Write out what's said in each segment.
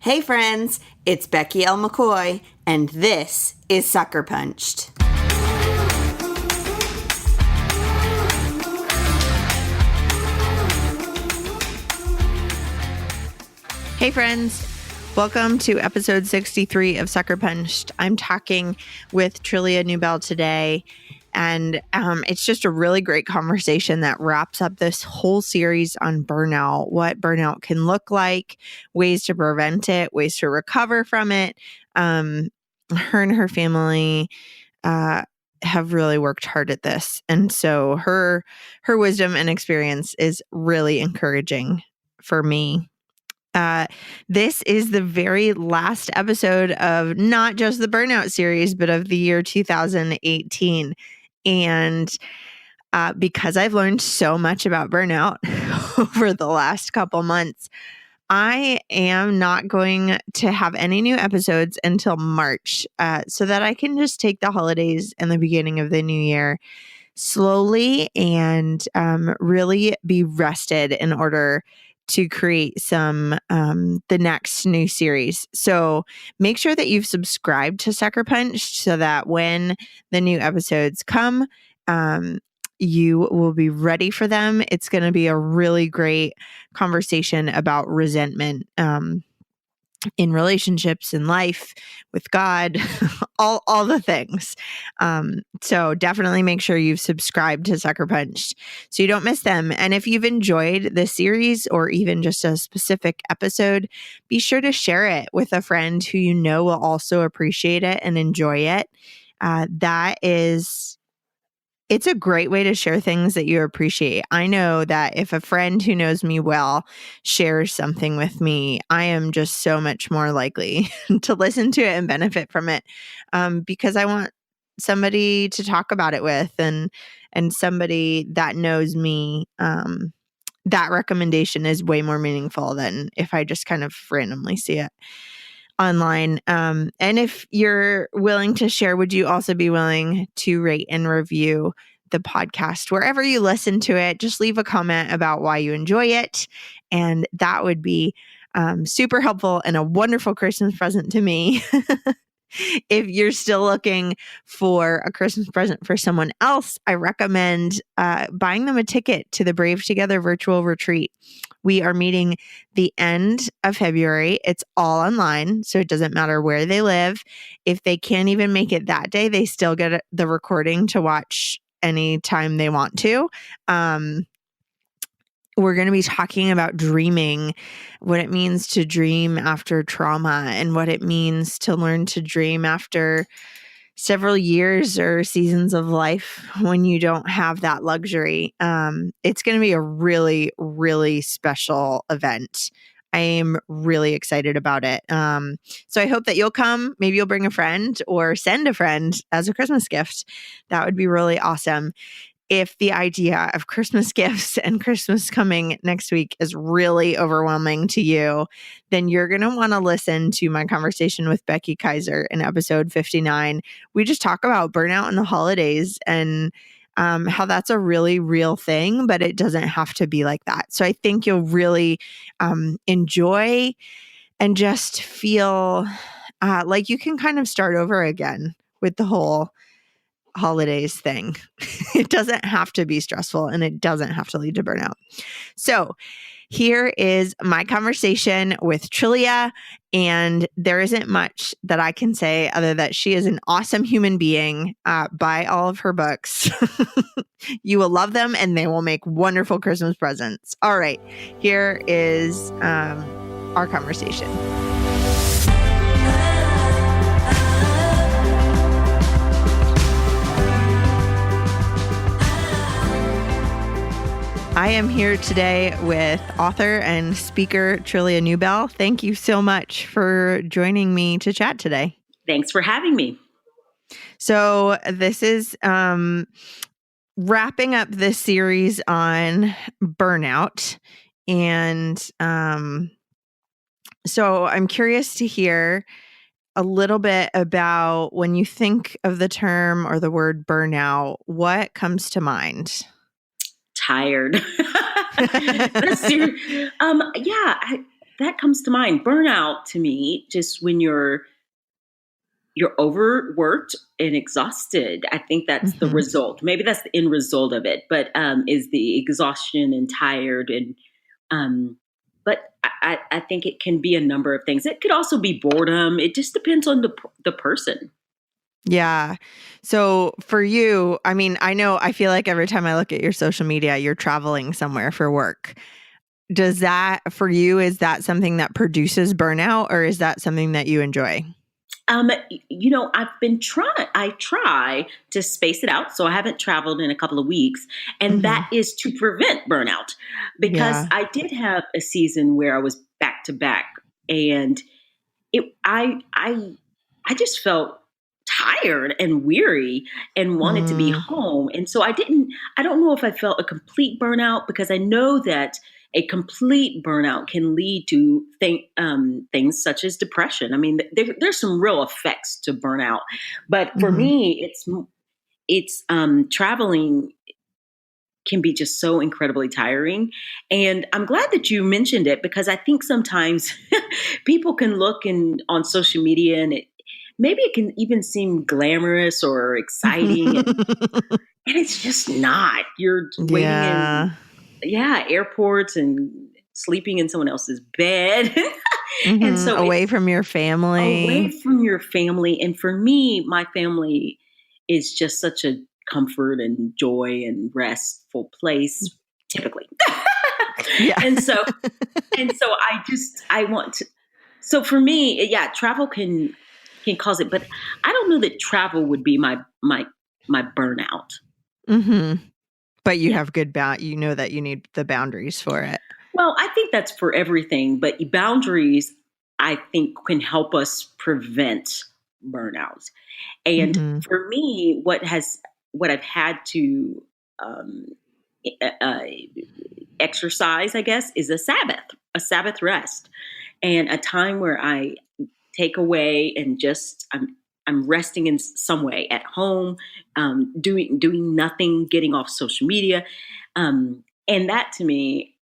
Hey friends, it's Becky L. McCoy, and this is Sucker Punched. Hey friends, welcome to episode 63 of Sucker Punched. I'm talking with Trillia Newbell today, and it's just a really great conversation that wraps up this whole series on burnout, what burnout can look like, ways to prevent it, ways to recover from it. Her and her family have really worked hard at this, and so her wisdom and experience is really encouraging for me. This is the very last episode of not just the Burnout series, but of the year 2018. And because I've learned so much about burnout over the last couple months, I am not going to have any new episodes until March, so that I can just take the holidays and the beginning of the new year slowly and really be rested in order to create some the next new series. So make sure that you've subscribed to Sucker Punched so that when the new episodes come, you will be ready for them. It's going to be a really great conversation about resentment in relationships, in life, with God, all the things. So definitely make sure you've subscribed to Sucker Punched so you don't miss them. And if you've enjoyed this series or even just a specific episode, be sure to share it with a friend who you know will also appreciate it and enjoy it. It's a great way to share things that you appreciate. I know that if a friend who knows me well shares something with me, I am just so much more likely to listen to it and benefit from it, because I want somebody to talk about it with and somebody that knows me. That recommendation is way more meaningful than if I just kind of randomly see it online. And if you're willing to share, would you also be willing to rate and review the podcast wherever you listen to it? Just leave a comment about why you enjoy it. And that would be super helpful and a wonderful Christmas present to me. If you're still looking for a Christmas present for someone else, I recommend buying them a ticket to the Brave Together virtual retreat. We are meeting the end of February. It's all online, so it doesn't matter where they live. If they can't even make it that day, they still get the recording to watch anytime they want to. We're going to be talking about dreaming, what it means to dream after trauma, and what it means to learn to dream after several years or seasons of life when you don't have that luxury. It's going to be a really, really special event. I am really excited about it. So I hope that you'll come. Maybe you'll bring a friend or send a friend as a Christmas gift. That would be really awesome. If the idea of Christmas gifts and Christmas coming next week is really overwhelming to you, then you're going to want to listen to my conversation with Becky Kaiser in episode 59. We just talk about burnout in the holidays and how that's a really real thing, but it doesn't have to be like that. So I think you'll really enjoy and just feel like you can kind of start over again with the whole holidays thing. It doesn't have to be stressful and it doesn't have to lead to burnout. So here is my conversation with Trillia, and there isn't much that I can say other that she is an awesome human being. Buy all of her books. You will love them and they will make wonderful Christmas presents. All right, here is our conversation. I am here today with author and speaker Trillia Newbell. Thank you so much for joining me to chat today. Thanks for having me. So this is wrapping up this series on burnout. And so I'm curious to hear a little bit about when you think of the term or the word burnout, what comes to mind? Tired. that comes to mind. Burnout to me, just when you're overworked and exhausted. I think that's the Mm-hmm. result. Maybe that's the end result of it, but is the exhaustion and tired and but I think it can be a number of things. It could also be boredom. It just depends on the person. Yeah. So for you, I mean, I feel like every time I look at your social media, you're traveling somewhere for work. Does that, for you, is that something that produces burnout, or is that something that you enjoy? I've been trying. I try to space it out, so I haven't traveled in a couple of weeks, and Mm-hmm. that is to prevent burnout. Because Yeah. I did have a season where I was back to back, and it, I just felt tired and weary and wanted to be Mm, home, and so I didn't. I don't know if I felt a complete burnout because I know that a complete burnout can lead to things such as depression. I mean, there's some real effects to burnout, but for mm-hmm. me, it's traveling can be just so incredibly tiring. And I'm glad that you mentioned it because I think sometimes people can look on social media and maybe it can even seem glamorous or exciting and it's just not. You're waiting in Yeah. airports and sleeping in someone else's bed. And Mm-hmm. so Away it's from your away family. from your family. And for me, my family is just such a comfort and joy and restful place, typically. Yeah. and so and so I want to. So for me, yeah, travel can cause it, but I don't know that travel would be my burnout. Mm-hmm. But you Yeah. have you know that you need the boundaries for it. Well, I think that's for everything, but boundaries, I think, can help us prevent burnout. And Mm-hmm. for me, what I've had to um, uh, exercise, I guess, is a Sabbath rest, and a time where I take away and just I'm resting in some way at home, doing nothing, getting off social media, and that to me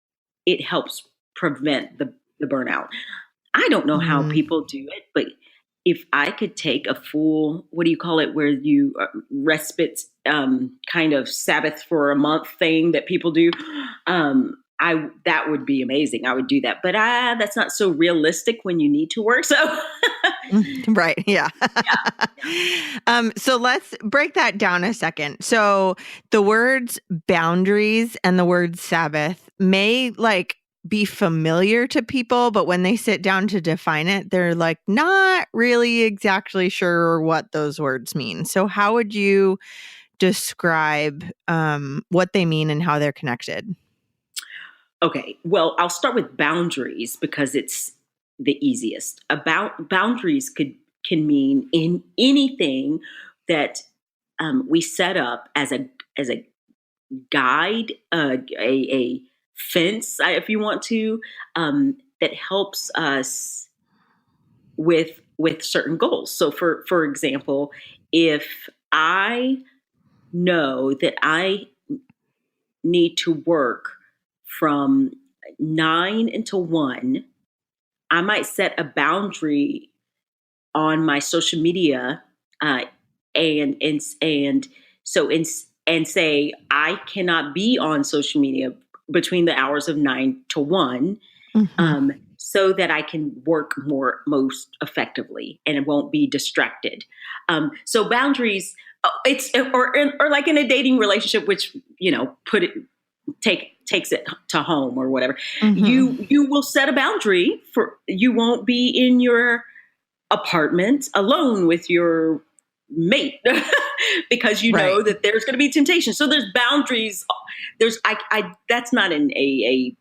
it helps prevent the burnout. I don't know how Mm. people do it, but if I could take a full, what do you call it, where you respite kind of Sabbath for a month thing that people do, I that would be amazing. I would do that, but that's not so realistic when you need to work. So Right. Yeah. yeah, yeah. So let's break that down a second. So the words boundaries and the word Sabbath may be familiar to people, but when they sit down to define it, they're like not really exactly sure what those words mean. So how would you describe what they mean and how they're connected? Okay, well, I'll start with boundaries because it's the easiest. About boundaries can mean in anything that we set up as a guide, a fence, if you want to, that helps us with certain goals. So, for example, if I know that I need to work from 9 until 1, I might set a boundary on my social media, uh, and so in, and say I cannot be on social media between the hours of 9 to 1, Hmm. so that I can work most effectively and it won't be distracted. So boundaries, it's or like in a dating relationship, which put it takes it to home or whatever. Hmm. You will set a boundary for you won't be in your apartment alone with your mate because you Right. know that there's going to be temptation. So there's boundaries. There's I that's not a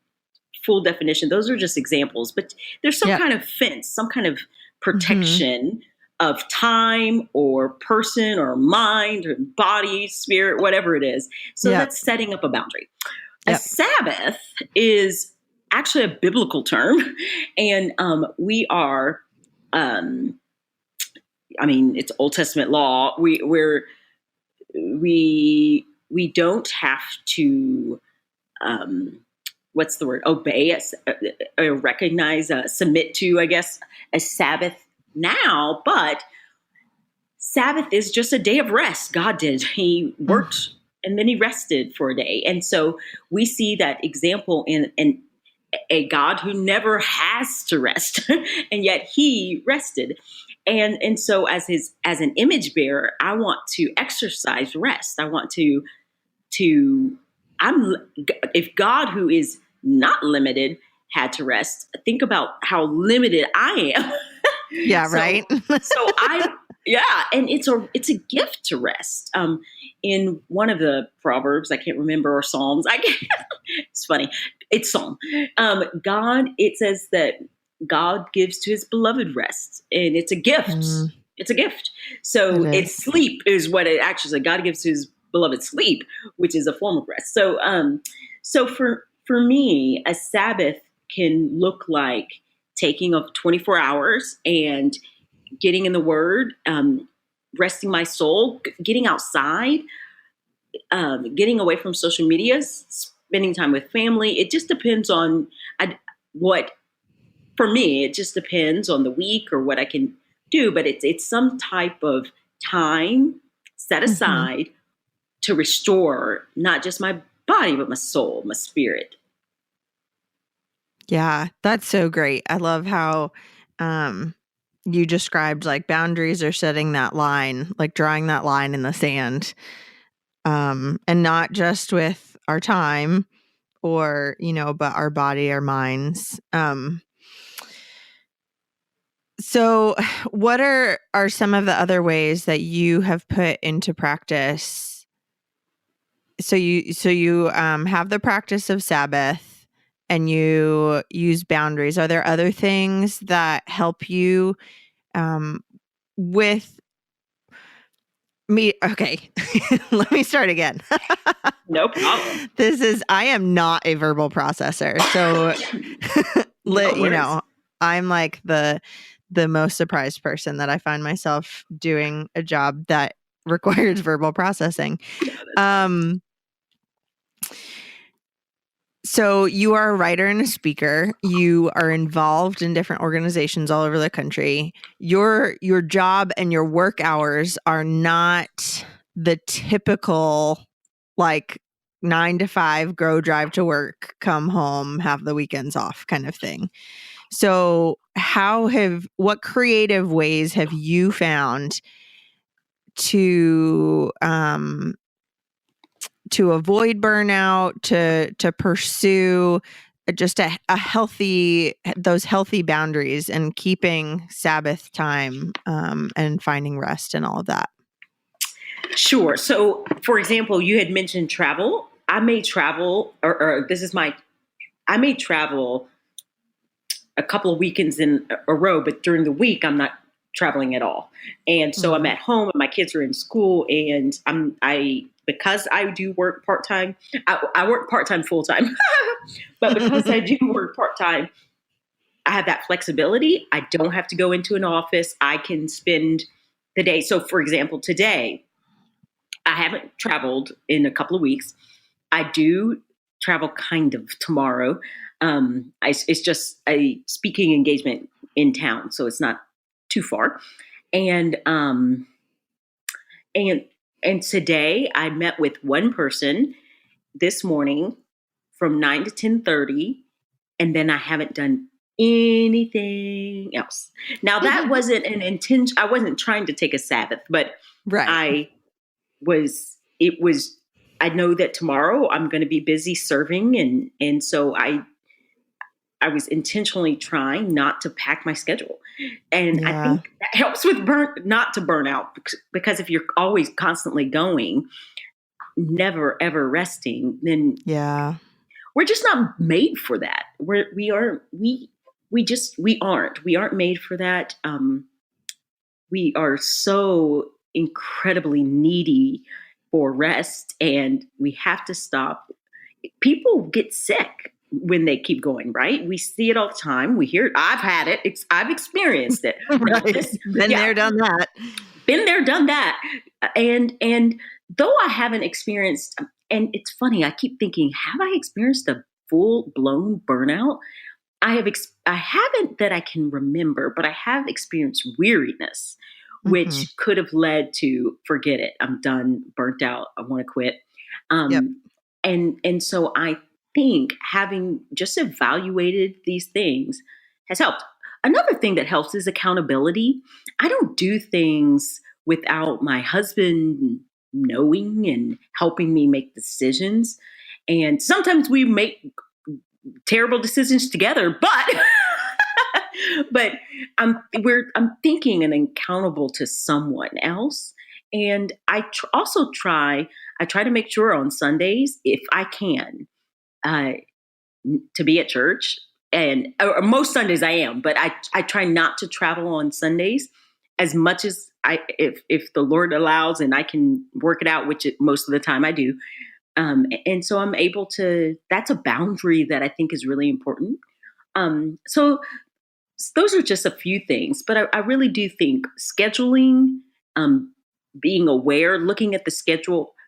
full definition. Those are just examples, but there's some Yep. kind of fence, some kind of Hmm. protection of time or person or mind or body, spirit, whatever it is. So Yep. that's setting up a boundary. A Yep. Sabbath is actually a biblical term, and we are. Um, I mean, it's Old Testament law. We don't have to. Um, what's the word? Obey, recognize, submit to, I guess, a Sabbath now, but Sabbath is just a day of rest. God did. He worked and then he rested for a day. And so we see that example in a God who never has to rest, and yet he rested. And so as an image bearer, I want to exercise rest. I want to I'm if God, who is not limited, had to rest, think about how limited I am. Yeah, So, right. yeah, and it's a gift to rest. In one of the Proverbs, I can't remember, or Psalms, it's funny, it's Psalm. It says that God gives to his beloved rest, and it's a gift. It's a gift. So it's sleep is what it actually says. God gives to his beloved sleep, which is a form of rest. So for me, a Sabbath can look like taking of 24 hours and getting in the Word, resting my soul, getting outside, getting away from social media, spending time with family. It just depends on for me, it just depends on the week or what I can do, but it's some type of time set aside to restore not just my body, but my soul, my spirit. Yeah, that's so great. I love how you described like boundaries are setting that line, like drawing that line in the sand. And not just with our time or, but our body, our minds. So what are some of the other ways that you have put into practice? So you have the practice of Sabbath and you use boundaries. Are there other things that help you with me? Okay, let me start again. No problem. I am not a verbal processor. So, I'm like the most surprised person that I find myself doing a job that requires verbal processing. So you are a writer and a speaker. You are involved in different organizations all over the country. Your job and your work hours are not the typical like 9 to 5, go drive to work, come home, have the weekends off kind of thing. So what creative ways have you found to avoid burnout, to pursue just those healthy boundaries and keeping Sabbath time and finding rest and all of that? Sure. So, for example, you had mentioned travel. I may travel, I may travel a couple of weekends in a row, but during the week, I'm not traveling at all. And so I'm at home and my kids are in school, and because I do work part-time, I work part-time full-time, but because I do work part-time, I have that flexibility. I don't have to go into an office. I can spend the day. So for example, today, I haven't traveled in a couple of weeks. I do travel kind of tomorrow. It's just a speaking engagement in town, so it's not too far. And and today I met with one person this morning from 9 to 10:30, and then I haven't done anything else. Now that wasn't an intention. I wasn't trying to take a Sabbath, but right. I know that tomorrow I'm going to be busy serving, and so I was intentionally trying not to pack my schedule. And I think that helps with not to burn out, because if you're always constantly going, never ever resting, then we're just not made for that. We aren't made for that. We are so incredibly needy for rest, and we have to stop. People get sick when they keep going, right? We see it all the time. We hear it. I've had it. I've experienced it. Right. Been there, done that. Been there, done that. And though I haven't experienced, and it's funny, I keep thinking, have I experienced a full blown burnout, I haven't that I can remember, but I have experienced weariness, Mhm. which could have led to forget it. I'm done, burnt out. I want to quit. Yep. And so I think having just evaluated these things has helped. Another thing that helps is accountability. I don't do things without my husband knowing and helping me make decisions. And sometimes we make terrible decisions together, but but I'm thinking and accountable to someone else. And also I try to make sure on Sundays, if I can, uh, to be at church. And or most Sundays I am, but I try not to travel on Sundays as much as if the Lord allows and I can work it out, which most of the time I do. And so I'm able to. That's a boundary that I think is really important. So those are just a few things, but I really do think scheduling, um, being aware, looking at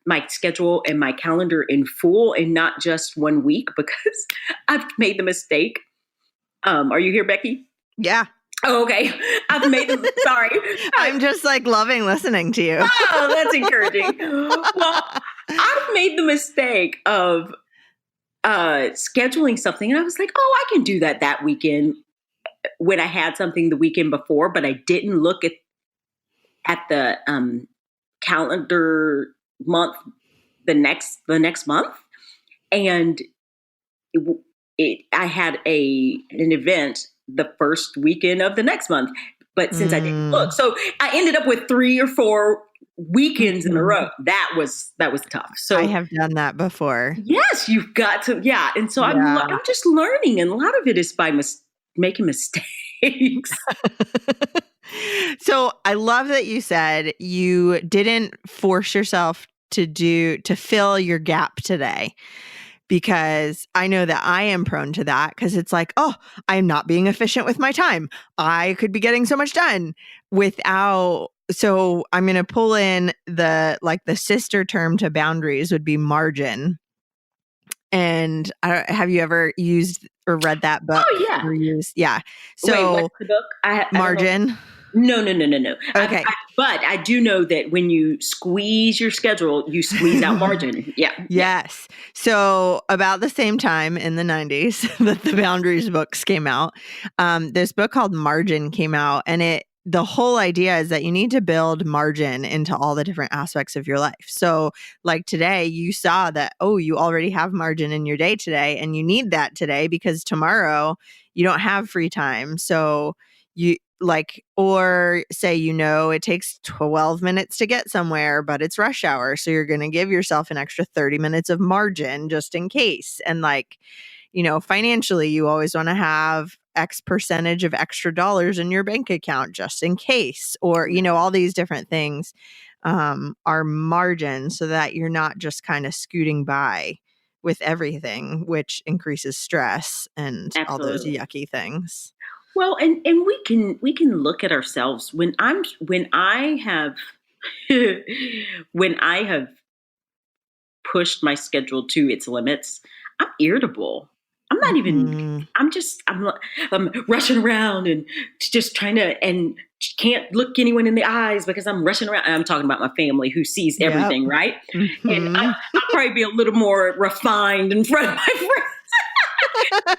my schedule and my calendar in full and not just 1 week, because I've made the mistake. Are you here, Becky? Yeah. Oh, okay. I've made them. Sorry. I'm just like loving listening to you. Oh, that's encouraging. Well, I've made the mistake of scheduling something, and I was like, oh, I can do that weekend when I had something the weekend before, but I didn't look at the calendar month the next month, and I had an event the first weekend of the next month. But since I didn't look, so I ended up with 3 or 4 weekends in a row. That was tough. So I have done that before. yes, you've got to, yeah. And so Yeah. I'm just learning, and a lot of it is by making mistakes. So I love that you said you didn't force yourself to fill your gap today, because I know that I am prone to that, because it's like, oh, I'm not being efficient with my time. I could be getting so much done without. So I'm going to pull in the sister term to boundaries would be margin. And have you ever used or read that book? Oh yeah. Or used? Yeah. Wait, So what's the book? I don't know. margin. No. Okay. But I do know that when you squeeze your schedule, you squeeze out margin. Yeah. Yes. So about the same time in the 90s that the Boundaries books came out, this book called Margin came out, and the whole idea is that you need to build margin into all the different aspects of your life. So like today, you saw that, oh, you already have margin in your day today, and you need that today because tomorrow you don't have free time. So or say, it takes 12 minutes to get somewhere, but it's rush hour. So you're going to give yourself an extra 30 minutes of margin just in case. And financially, you always want to have X percentage of extra dollars in your bank account just in case, or, all these different things are margin, so that you're not just kind of scooting by with everything, which increases stress and all those Absolutely. yucky things. Well, and we can look at ourselves when I have when I have pushed my schedule to its limits. I'm irritable. I'm not even. I'm rushing around and just trying to, and can't look anyone in the eyes because I'm rushing around. I'm talking about my family who sees everything, Yep. right? Mm-hmm. And I'll probably be a little more refined in front of my friends.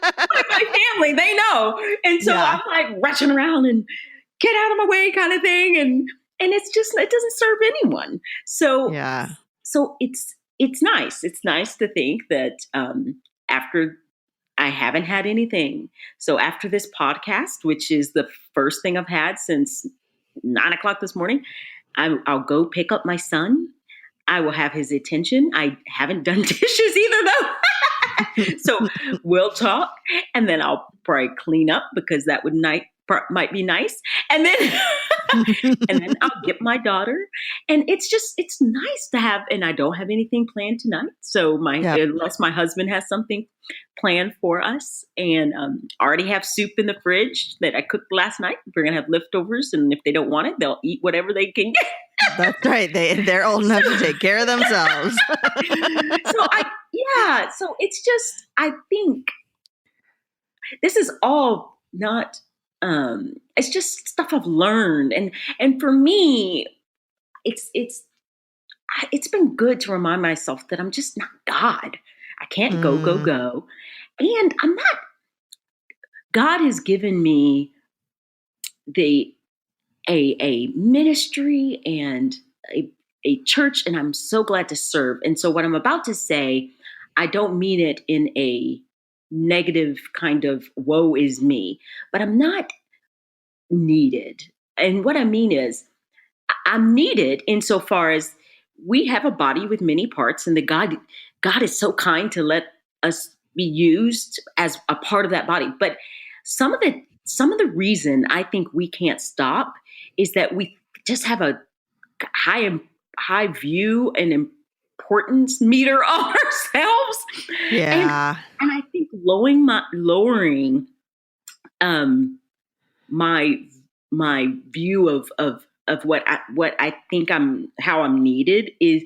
My family, they know. And so I'm like rushing around and get out of my way kind of thing. And it doesn't serve anyone. So, so it's nice. It's nice to think that after I haven't had anything. So after this podcast, which is the first thing I've had since 9:00 this morning, I'll go pick up my son. I will have his attention. I haven't done dishes either, though. So we'll talk, and then I'll probably clean up because that might be nice. And then I'll get my daughter, and it's nice to have. And I don't have anything planned tonight, so unless my husband has something planned for us, and already have soup in the fridge that I cooked last night. We're gonna have leftovers, and if they don't want it, they'll eat whatever they can get. That's right. They're old enough to take care of themselves. So yeah. So it's just, I think this is all not, it's just stuff I've learned. And for me, it's been good to remind myself that I'm just not God. I can't go, go, Mm, go. And I'm not, God has given me the a ministry and a, a church, and I'm so glad to serve. And so what I'm about to say, I don't mean it in a negative kind of woe is me, but I'm not needed. And what I mean is I'm needed insofar as we have a body with many parts, and God is so kind to let us be used as a part of that body. But some of the reason I think we can't stop is that we just have a high high view and importance meter on ourselves, and yeah. and I think lowering um my my view of what I think how I'm needed is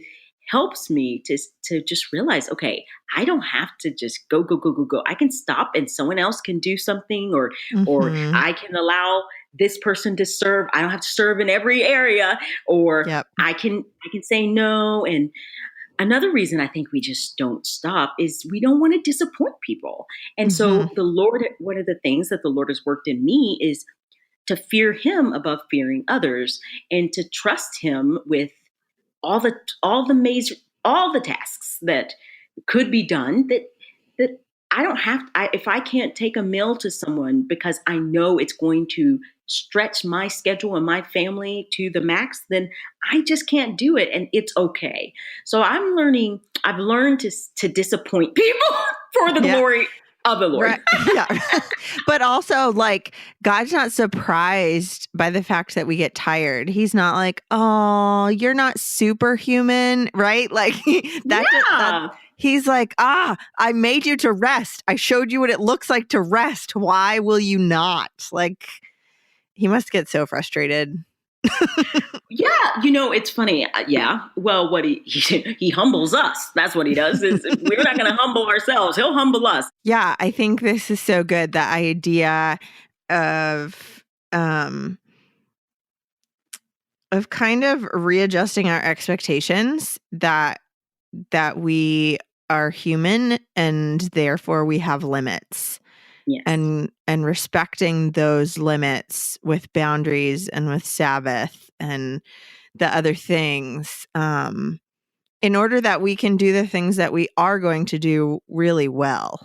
helps me to just realize, okay, I don't have to just go go go go go. I can stop and someone else can do something, or Hmm. I can allow this person to serve. I don't have to serve in every area, or Yep. I can say no. And another reason I think we just don't stop is we don't want to disappoint people. And Hmm. so the Lord, one of the things that the Lord has worked in me is to fear him above fearing others, and to trust him with all the tasks that could be done, that I don't have if I can't take a meal to someone because I know it's going to stretch my schedule and my family to the max, then I just can't do it, and it's okay. So I've learned to disappoint people for the Yeah. glory of the Lord. Right. Yeah. But also, like, God's not surprised by the fact that we get tired. He's not like, oh, you're not superhuman, right? Like, that Yeah. he's like, I made you to rest. I showed you what it looks like to rest. Why will you not? Like, he must get so frustrated. Yeah, it's funny. Yeah, well, what he humbles us. That's what he does. Is we're not going to humble ourselves. He'll humble us. Yeah, I think this is so good. The idea of um kind of readjusting our expectations that we are human and therefore we have limits, Yes. and respecting those limits with boundaries and with Sabbath and the other things, in order that we can do the things that we are going to do really well.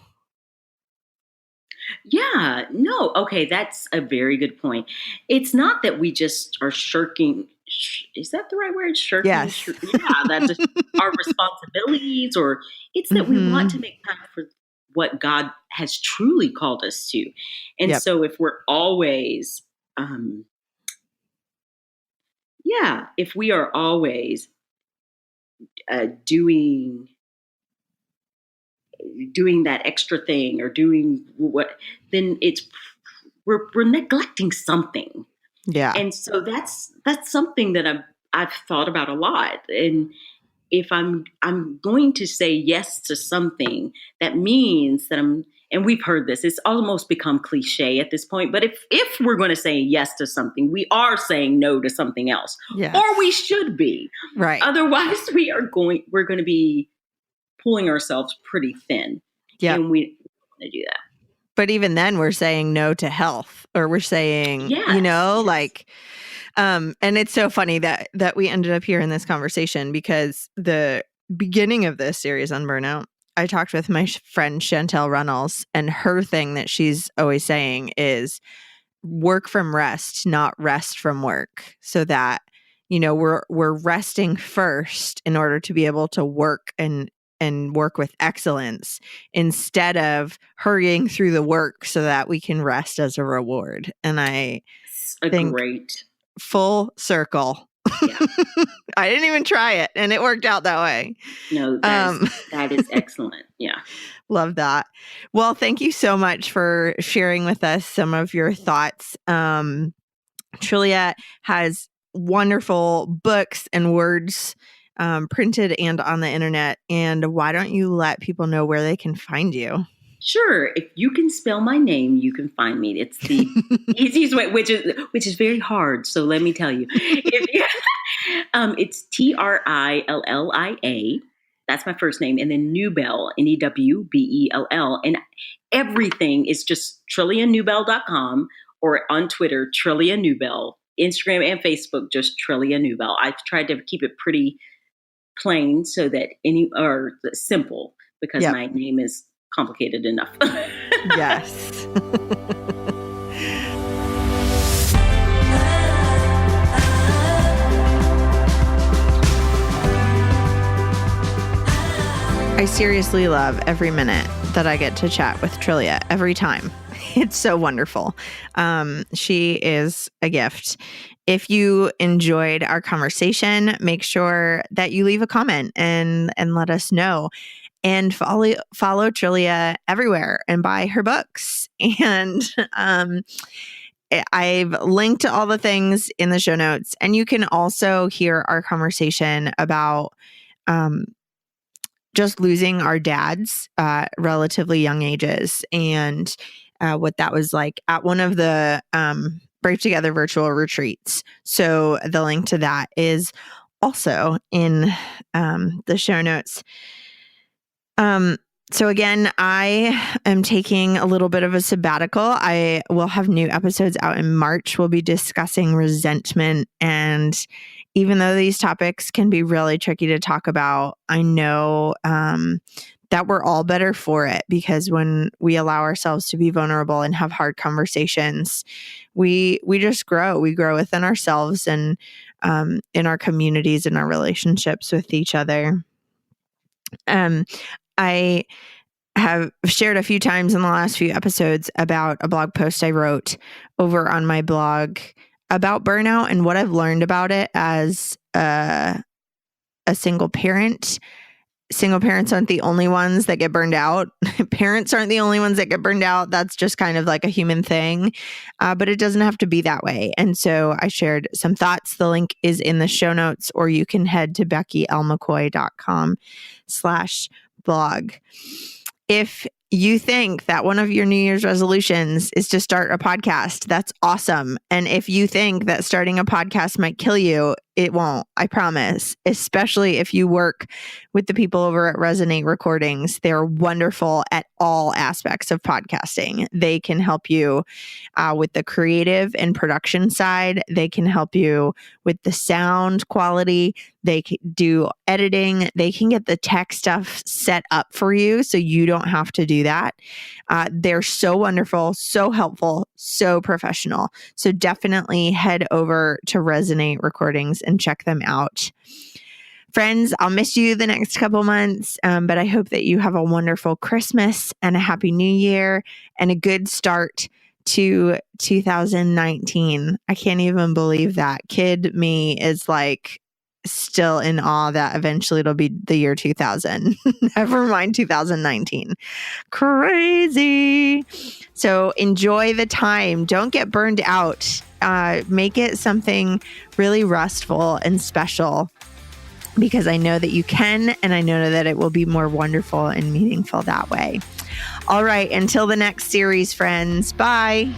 Yeah. No. Okay. That's a very good point. It's not that we just are shirking. Is that the right word? Shirking. Yes. Yeah. That just our responsibilities, or it's that we want to Hmm. make time for what God has truly called us to. And Yep. so, if we're always, yeah, if we are always doing that extra thing, or doing what, then we're neglecting something. Yeah. And so that's something that I've thought about a lot. And if I'm going to say yes to something, that means that and we've heard this, it's almost become cliche at this point, but if we're going to say yes to something, we are saying no to something else, Yes. or we should be. Right. Otherwise we're going to be pulling ourselves pretty thin. Yep. And we don't want to do that. But even then we're saying no to health, or we're saying, Yes, yes. like, and it's so funny that we ended up here in this conversation, because the beginning of this series on burnout, I talked with my friend Chantel Runnels, and her thing that she's always saying is work from rest, not rest from work, so that we're resting first in order to be able to work and work with excellence, instead of hurrying through the work so that we can rest as a reward. And I It's a think great. full circle. Yeah. I didn't even try it, and it worked out that way. No, that is excellent. Yeah. Love that. Well, thank you so much for sharing with us some of your thoughts. Trillia has wonderful books and words printed and on the internet. And why don't you let people know where they can find you? Sure. If you can spell my name, you can find me. It's the easiest way, which is very hard. So let me tell you, it's Trillia. That's my first name, and then Newbell, Newbell, and everything is just TrilliaNewbell.com, or on Twitter, Trillia Newbell, Instagram and Facebook, just Trillia Newbell. I've tried to keep it pretty plain so that simple, because my name is complicated enough. Yes. I seriously love every minute that I get to chat with Trillia, every time. It's so wonderful. She is a gift. If you enjoyed our conversation, make sure that you leave a comment and let us know. And follow Trillia everywhere and buy her books. And I've linked to all the things in the show notes. And you can also hear our conversation about just losing our dads at relatively young ages, and what that was like at one of the Brave Together virtual retreats. So the link to that is also in the show notes. So again, I am taking a little bit of a sabbatical. I will have new episodes out in March. We'll be discussing resentment. And even though these topics can be really tricky to talk about, I know that we're all better for it, because when we allow ourselves to be vulnerable and have hard conversations, we just grow. We grow within ourselves and in our communities and our relationships with each other. I have shared a few times in the last few episodes about a blog post I wrote over on my blog about burnout and what I've learned about it as a single parent. Single parents aren't the only ones that get burned out. Parents aren't the only ones that get burned out. That's just kind of like a human thing, but it doesn't have to be that way. And so I shared some thoughts. The link is in the show notes, or you can head to beckylmccoy.com/blog. If you think that one of your New Year's resolutions is to start a podcast, that's awesome. And if you think that starting a podcast might kill you, it won't, I promise, especially if you work with the people over at Resonate Recordings. They're wonderful at all aspects of podcasting. They can help you with the creative and production side. They can help you with the sound quality. They can do editing. They can get the tech stuff set up for you so you don't have to do that. They're so wonderful, so helpful, so professional. So definitely head over to Resonate Recordings and check them out. Friends, I'll miss you the next couple months, but I hope that you have a wonderful Christmas and a happy New Year and a good start to 2019. I can't even believe that. Kid me is like still in awe that eventually it'll be the year 2000. Never mind 2019. Crazy. So enjoy the time. Don't get burned out. Make it something really restful and special, because I know that you can, and I know that it will be more wonderful and meaningful that way. All right. Until the next series, friends. Bye.